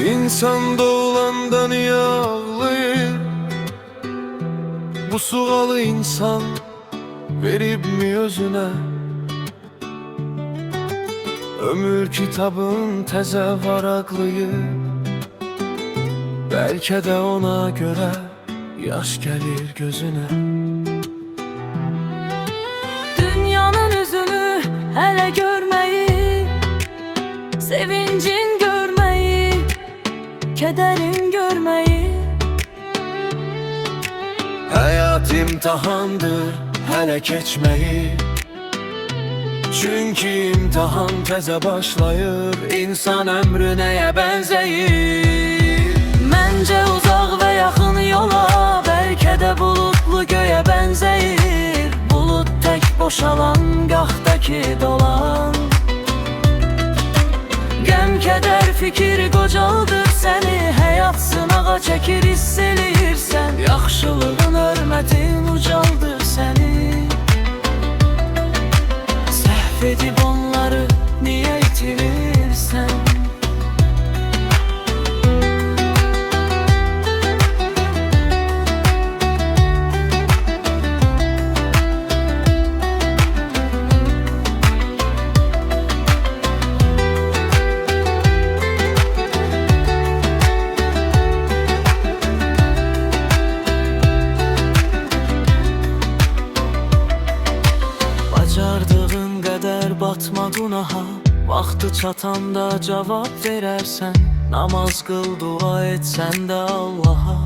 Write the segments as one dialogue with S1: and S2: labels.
S1: İnsan doğulanda niye ağlayır? Bu sualı insan verip mi özüne? Ömür kitabın təzə varaqlayır. Belki de ona göre yaş gelir gözüne.
S2: Dünyanın üzünü hele görmeyi, sevincin görmeyi, kederin görmeyi.
S1: Hayat imtihandır hele keçmeyi. Çünkü imtihan təzə başlayır. İnsan ömrü neye benzeyir?
S2: Məncə uzaq və yaxın yola, bəlkə də bulutlu göyə bənzəyir. Bulut tək boşalan, qaxdakı dolan. Qəm, kədər, fikir qocaldır səni. Həyat sınağa çəkir, hiss eləyirsən. Yaxşılığın, hörmətin ucaldır səni. Səhv edib onları niyə itirirsən? Bacardığın qədər batma günaha, vaxtı çatanda cavab verərsən. Namaz qıl, dua etsən də Allaha.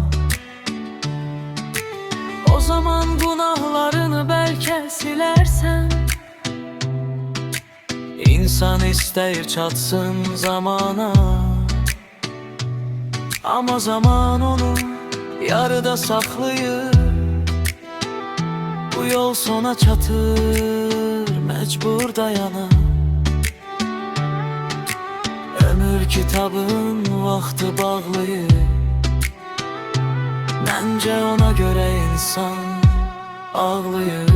S2: O zaman günahlarını bəlkə silərsən. İnsan istəyir çatsın zamana, amma zaman onu yarıda saxlayır. Bu yol sona çatır, mecbur dayana. Ömür kitabın vaxtı bağlayır. Məncə ona göre insan ağlayır.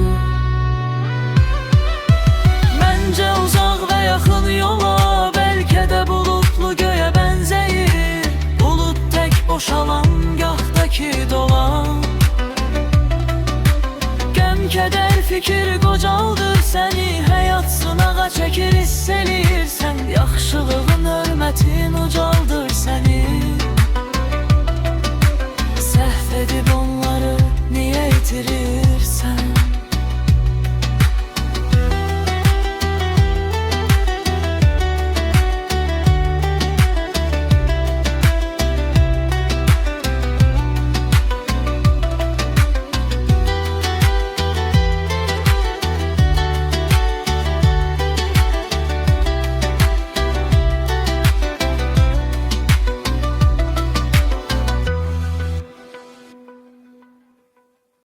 S2: Məncə uzaq və yaxın yola, bəlkə də bulutlu göyə bənzəyir. Bulut tək boşalan, qaxdakı dolan. Keder, fikir qocaldır səni. Həyat sınağa çəkir, hiss eləyirsən. Yaxşılığın, hörmətin ucaldır səni.